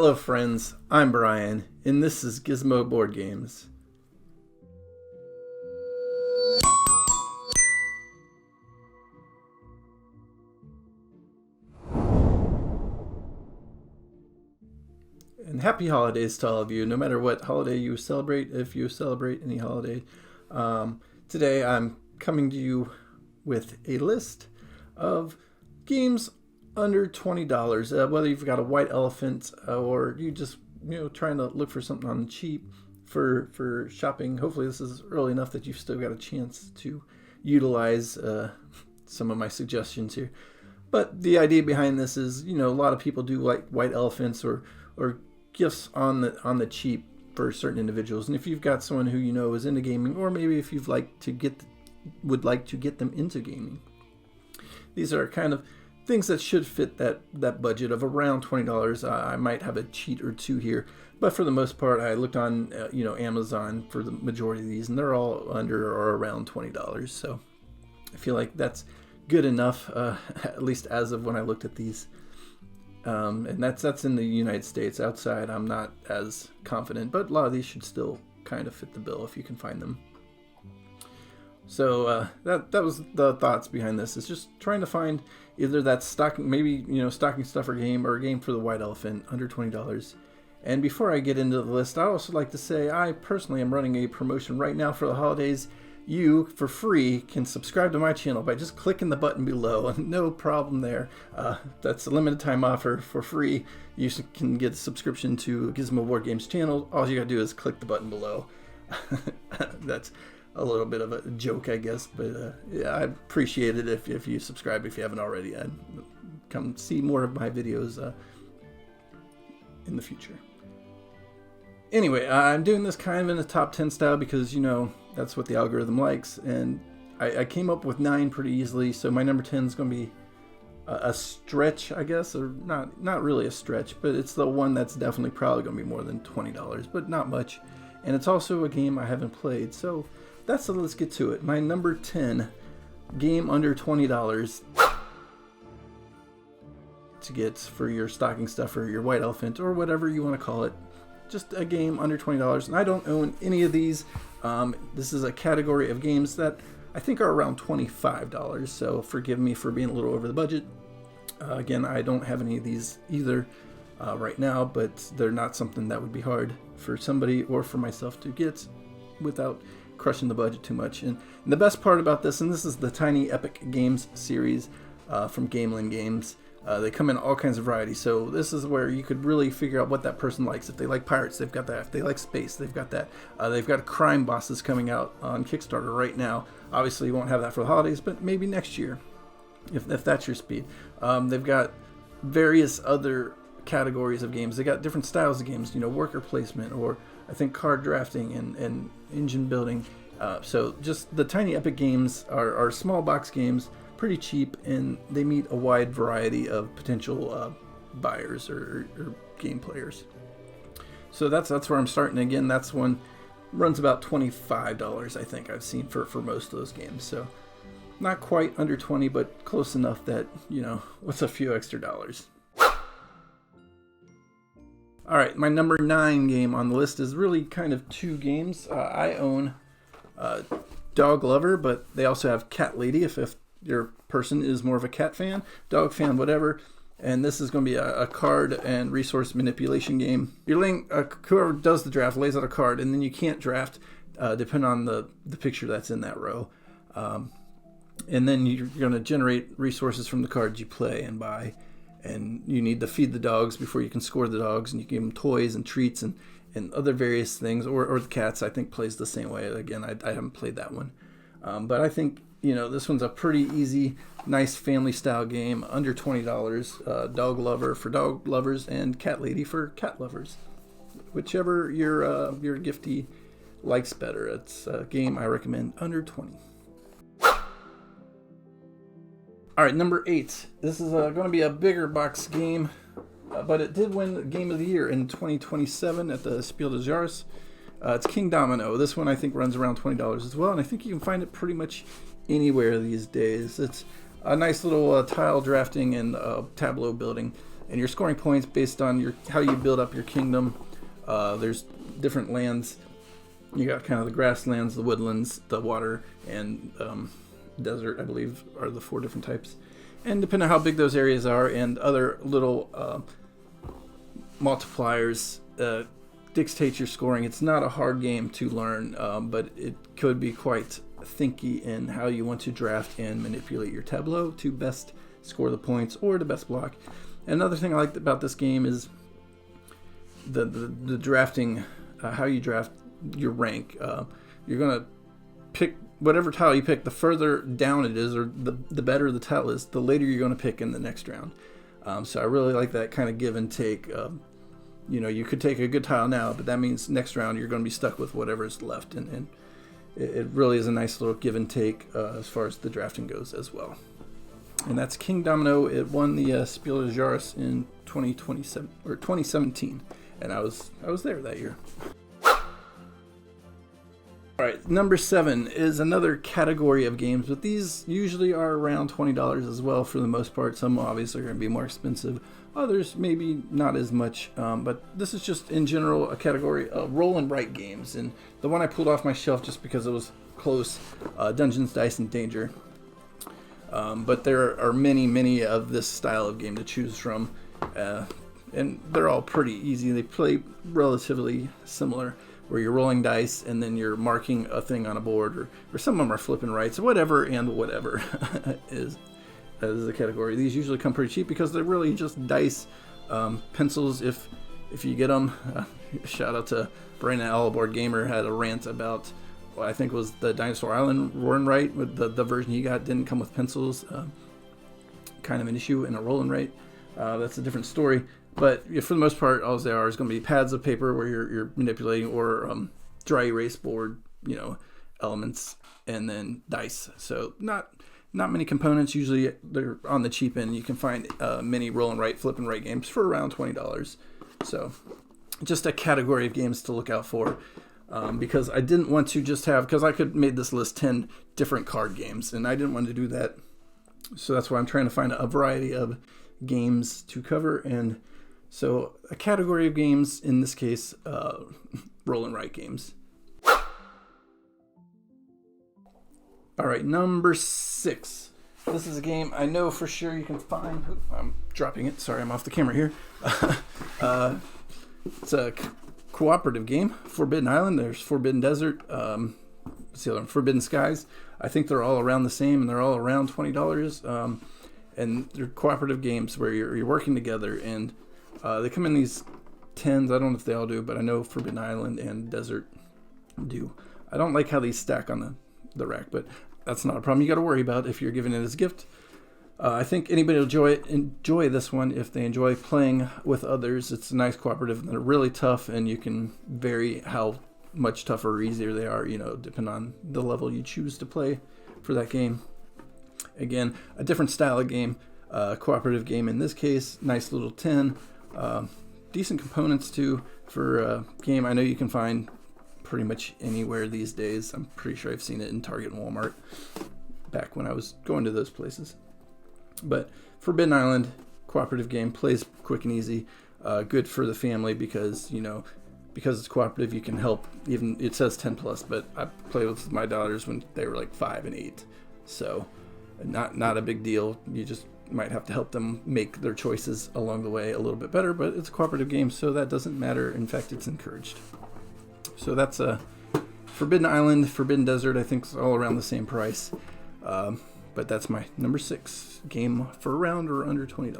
Hello friends, I'm Brian, and this is Gizmo Board Games. And happy holidays to all of you, no matter what holiday you celebrate, if you celebrate any holiday. Today I'm coming to you with a list of games under $20, whether you've got a white elephant or you just trying to look for something on the cheap for shopping. Hopefully this is early enough that you've still got a chance to utilize some of my suggestions here. But the idea behind this is, a lot of people do like white elephants or gifts on the cheap for certain individuals. And if you've got someone who is into gaming, or maybe if you'd like to would like to get them into gaming, these are kind of things that should fit that budget of around $20. I might have a cheat or two here, but for the most part, I looked on Amazon for the majority of these, and they're all under or around $20. So I feel like that's good enough, at least as of when I looked at these. And that's in the United States. Outside, I'm not as confident, but a lot of these should still kind of fit the bill if you can find them. So that was the thoughts behind this. Is just trying to find either that stocking, maybe stocking stuffer game, or a game for the white elephant under $20. And before I get into the list, I also like to say I personally am running a promotion right now for the holidays. You, for free, can subscribe to my channel by just clicking the button below. No problem there. That's a limited time offer for free. You can get a subscription to Gizmo Board Games channel. All you gotta do is click the button below. That's a little bit of a joke, I guess, but yeah, I appreciate it if you subscribe if you haven't already. I'd come see more of my videos in the future. Anyway, I'm doing this kind of in a top 10 style because, that's what the algorithm likes, and I came up with 9 pretty easily, so my number 10 is going to be a stretch, I guess, or not really a stretch, but it's the one that's definitely probably going to be more than $20, but not much, and it's also a game I haven't played, so let's get to it. My number 10 game under $20 to get for your stocking stuffer, your white elephant, or whatever you want to call it. Just a game under $20, and I don't own any of these. This is a category of games that I think are around $25, so forgive me for being a little over the budget. Again, I don't have any of these either right now, but they're not something that would be hard for somebody or for myself to get without crushing the budget too much. And the best part about this, and this is the Tiny Epic Games series from Gamelin Games. They come in all kinds of varieties, so this is where you could really figure out what that person likes. If they like pirates, they've got that. If they like space, they've got that. They've got crime bosses coming out on Kickstarter right now. Obviously, you won't have that for the holidays, but maybe next year, if that's your speed. They've got various other categories of games. They got different styles of games, worker placement, or I think card drafting and engine building. So just the Tiny Epic games are small box games, pretty cheap, and they meet a wide variety of potential buyers or game players. So that's where I'm starting. Again, that's one runs about $25, I think I've seen for most of those games. So not quite under 20, but close enough that, what's a few extra dollars. All right, my number 9 game on the list is really kind of 2 games. I own Dog Lover, but they also have Cat Lady if your person is more of a cat fan, dog fan, whatever. And this is going to be a card and resource manipulation game. You're laying, whoever does the draft lays out a card, and then you can't draft depending on the picture that's in that row. And then you're going to generate resources from the cards you play and buy. And you need to feed the dogs before you can score the dogs, and you give them toys and treats and other various things. Or the cats, I think, plays the same way. Again, I haven't played that one. But I think, this one's a pretty easy, nice family-style game, under $20. Dog Lover for dog lovers and Cat Lady for cat lovers. Whichever your giftee likes better. It's a game I recommend under 20. All right, number 8. This is going to be a bigger box game, but it did win Game of the Year in 2027 at the Spiel des Jahres. It's King Domino. This one I think runs around $20 as well, and I think you can find it pretty much anywhere these days. It's a nice little tile drafting and tableau building, and you're scoring points based on how you build up your kingdom. There's different lands. You got kind of the grasslands, the woodlands, the water, and desert, I believe, are the 4 different types. And depending on how big those areas are and other little multipliers dictate your scoring. It's not a hard game to learn, but it could be quite thinky in how you want to draft and manipulate your tableau to best score the points or to best block. Another thing I like about this game is the drafting, how you draft your rank. You're going to pick whatever tile you pick. The further down it is, or the better the tile is, the later you're going to pick in the next round. So I really like that kind of give and take. You could take a good tile now, but that means next round you're going to be stuck with whatever's left, and it really is a nice little give and take as far as the drafting goes as well. And that's King Domino. It won the Spiel des Jahres in 2017, and I was there that year. All right, number 7 is another category of games, but these usually are around $20 as well for the most part. Some obviously are going to be more expensive. Others maybe not as much, but this is just in general a category of roll and write games. And the one I pulled off my shelf just because it was close, Dungeons, Dice, and Danger. But there are many of this style of game to choose from, and they're all pretty easy. They play relatively similar, where you're rolling dice and then you're marking a thing on a board, or some of them are flipping rights, whatever is the category. These usually come pretty cheap because they're really just dice, pencils if you get them. Shout out to Brandon Allaboard Gamer, had a rant about what I think was the Dinosaur Island roll and write. With the version he got didn't come with pencils, kind of an issue in a roll and write. That's a different story. But for the most part, all they are is going to be pads of paper where you're manipulating, or dry erase board, elements, and then dice. So not many components. Usually they're on the cheap end. You can find many roll and write, flip and write games for around $20. So just a category of games to look out for, because I didn't want to just have, because I could made this list 10 different card games, and I didn't want to do that. So that's why I'm trying to find a variety of games to cover. And so a category of games, in this case, roll and write games. All right, number 6. This is a game I know for sure you can find. I'm dropping it. Sorry, I'm off the camera here. It's a cooperative game. Forbidden Island. There's Forbidden Desert. What's the other one? Forbidden Skies. I think they're all around the same, and they're all around $20. And they're cooperative games where you're working together, and they come in these tins. I don't know if they all do, but I know Forbidden Island and Desert do. I don't like how these stack on the rack, but that's not a problem you got to worry about if you're giving it as a gift. I think anybody will enjoy this one if they enjoy playing with others. It's a nice cooperative. They're really tough, and you can vary how much tougher or easier they are, depending on the level you choose to play for that game. Again, a different style of game, cooperative game in this case. Nice little tin, decent components too for a game I know you can find pretty much anywhere these days. I'm pretty sure I've seen it in Target and Walmart back when I was going to those places. But Forbidden Island, cooperative game, plays quick and easy, good for the family because it's cooperative. You can help. Even it says 10 plus, but I played with my daughters when they were like 5 and 8, so not a big deal. You just might have to help them make their choices along the way a little bit better, but it's a cooperative game, so that doesn't matter. In fact, it's encouraged. So that's a Forbidden Island. Forbidden Desert, I think, is all around the same price. But that's my number 6 game for around or under $20.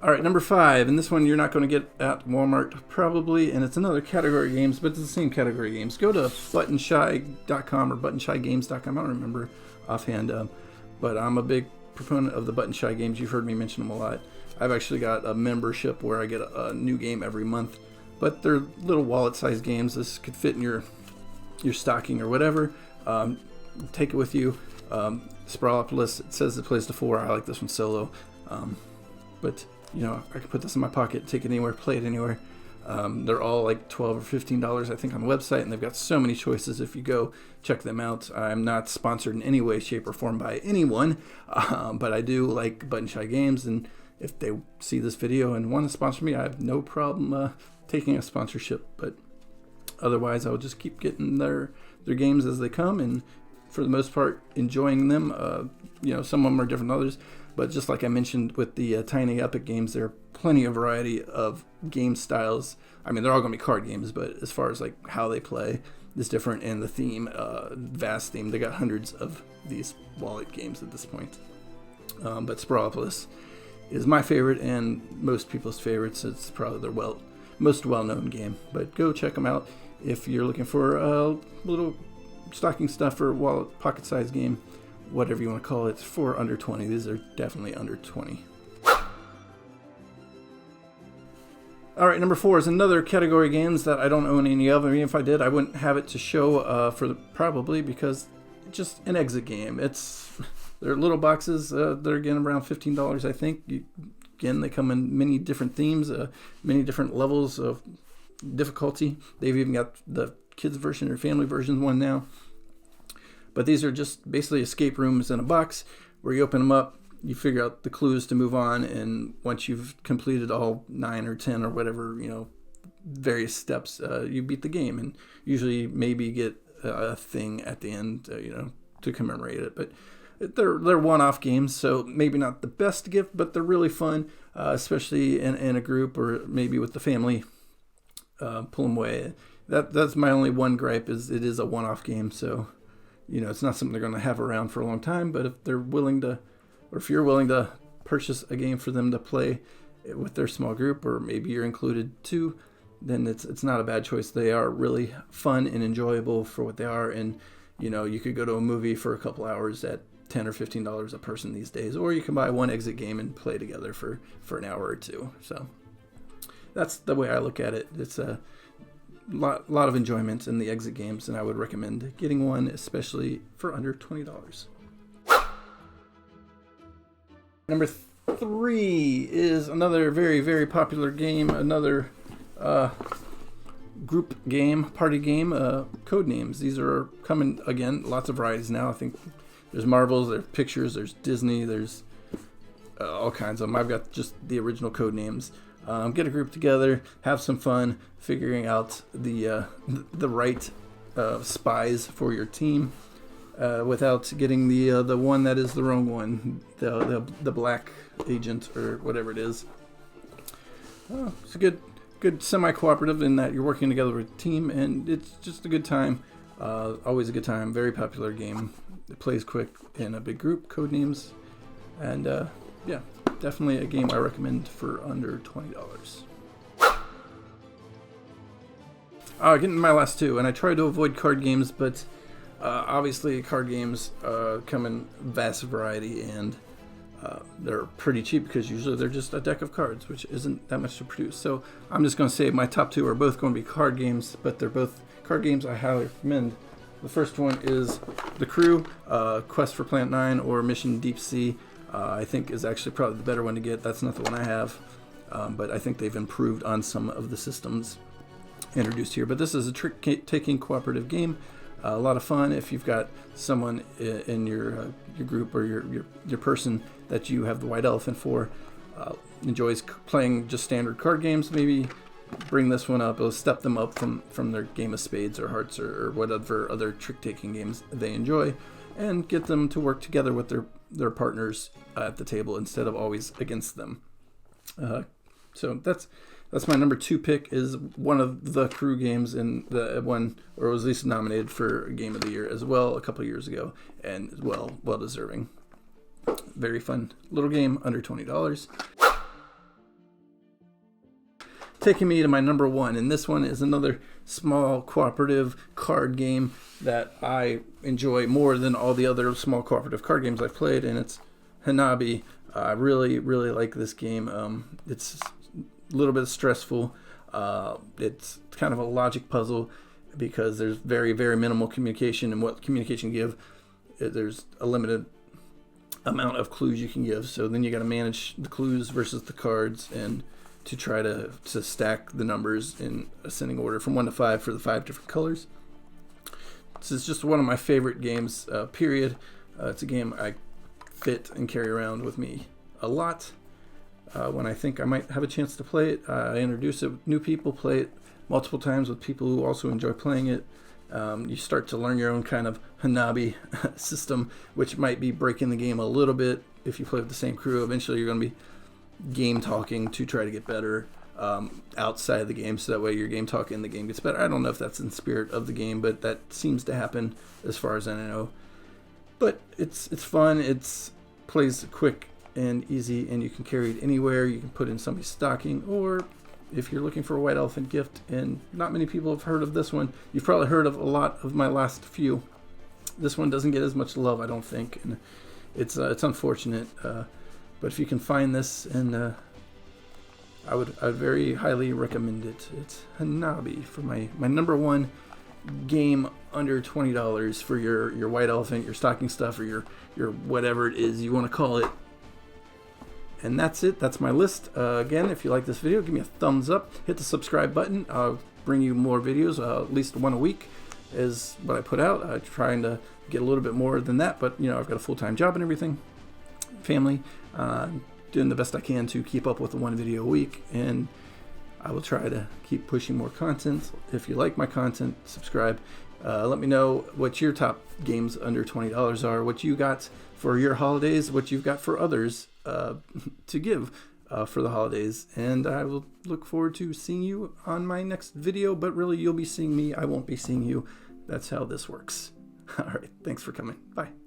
All right, number 5, and this one you're not going to get at Walmart probably, and it's another category of games, but it's the same category of games. Go to buttonshy.com or buttonshygames.com. I don't remember offhand, but I'm a big proponent of the Button Shy games. You've heard me mention them a lot. I've actually got a membership where I get a new game every month, but they're little wallet-sized games. This could fit in your stocking or whatever. Take it with you. Sprawlopolis, it says it plays to 4. I like this one solo, but I can put this in my pocket, take it anywhere, play it anywhere. They're all like $12 or $15, I think, on the website, and they've got so many choices if you go check them out. I'm not sponsored in any way, shape, or form by anyone, but I do like Button Shy Games, and if they see this video and want to sponsor me, I have no problem taking a sponsorship. But otherwise, I will just keep getting their games as they come, and for the most part, enjoying them. Some of them are different than others, but just like I mentioned with the Tiny Epic games, there are plenty of variety of game styles. I mean, they're all going to be card games, but as far as like how they play is different, and the theme, vast theme. They got hundreds of these wallet games at this point. But Sprawlopolis is my favorite and most people's favorites. It's probably their most well-known game. But go check them out if you're looking for a little stocking stuffer, wallet, pocket-sized game, whatever you want to call it, for under 20. These are definitely under 20. All right, number 4 is another category of games that I don't own any of. I mean, if I did, I wouldn't have it to show probably because it's just an exit game. They're little boxes. They're again around $15, I think. Again, they come in many different themes, many different levels of difficulty. They've even got the kids version or family version one now. But these are just basically escape rooms in a box where you open them up, you figure out the clues to move on, and once you've completed all 9 or 10 or whatever, various steps, you beat the game, and usually maybe get a thing at the end, to commemorate it. But they're one-off games, so maybe not the best gift, but they're really fun, especially in a group or maybe with the family. Pull them away. That's my only one gripe, is it is a one-off game, so it's not something they're going to have around for a long time. But if they're willing to, or if you're willing to purchase a game for them to play with their small group, or maybe you're included too, then it's not a bad choice. They are really fun and enjoyable for what they are, and you could go to a movie for a couple hours at $10 or $15 a person these days, or you can buy one exit game and play together for an hour or two. So that's the way I look at it. It's a lot of enjoyment in the exit games, and I would recommend getting one, especially for under $20. Number 3 is another very, very popular game, another group game, party game, Codenames. These are coming, again, lots of varieties now. I think there's Marvels, there's Pictures, there's Disney, there's all kinds of them. I've got just the original Codenames. Get a group together, have some fun figuring out the right spies for your team, without getting the one that is the wrong one, the black agent or whatever it is. It's a good semi-cooperative in that you're working together with a team, and it's just a good time. Always a good time. Very popular game. It plays quick in a big group. Codenames, and yeah, definitely a game I recommend for under $20. Getting to my last 2, and I try to avoid card games, but obviously card games come in vast variety, and they're pretty cheap because usually they're just a deck of cards, which isn't that much to produce. So I'm just going to say my top 2 are both going to be card games, but they're both card games I highly recommend. The first one is The Crew, Quest for Planet 9, or Mission Deep Sea. I think is actually probably the better one to get. That's not the one I have, but I think they've improved on some of the systems introduced here. But this is a trick-taking cooperative game. A lot of fun if you've got someone in your group or your person that you have the white elephant for, enjoys playing just standard card games. Maybe bring this one up. It'll step them up from their game of spades or hearts or whatever other trick-taking games they enjoy, and get them to work together with their partners at the table instead of always against them. So that's my number 2 pick, is one of the Crew games, in the one, or was at least nominated for Game of the Year as well a couple of years ago, and well deserving. Very fun little game, under $20. Taking me to my number 1, and this one is another small cooperative card game that I enjoy more than all the other small cooperative card games I've played, and it's Hanabi. I really, really like this game. It's a little bit stressful. It's kind of a logic puzzle because there's very, very minimal communication, and what communication you give, there's a limited amount of clues you can give. So then you got to manage the clues versus the cards, and to try to stack the numbers in ascending order from 1 to 5 for the 5 different colors. This is just one of my favorite games, period. It's a game I fit and carry around with me a lot. When I think I might have a chance to play it, I introduce it with new people, play it multiple times with people who also enjoy playing it. You start to learn your own kind of Hanabi system, which might be breaking the game a little bit. If you play with the same crew, eventually you're going to be game talking to try to get better outside of the game, so that way your game talk in the game gets better. I don't know if that's in the spirit of the game, but that seems to happen as far as I know. But it's fun. It's plays quick and easy, and you can carry it anywhere. You can put in somebody's stocking, or if you're looking for a white elephant gift, and not many people have heard of this one. You've probably heard of a lot of my last few. This one doesn't get as much love, I don't think, and it's unfortunate. But if you can find this, and I would very highly recommend it. It's Hanabi for my number one game under $20 for your white elephant, your stocking stuff, or your whatever it is you want to call it. And that's it. That's my list. Again, if you like this video, give me a thumbs up. Hit the subscribe button. I'll bring you more videos. At least one a week is what I put out. I'm trying to get a little bit more than that, but I've got a full-time job and everything. Family. Doing the best I can to keep up with the one video a week, and I will try to keep pushing more content. If you like my content, subscribe. Let me know what your top games under $20 are, what you got for your holidays, what you've got for others to give for the holidays, and I will look forward to seeing you on my next video. But really, you'll be seeing me, I won't be seeing you. That's how this works. All right, thanks for coming. Bye.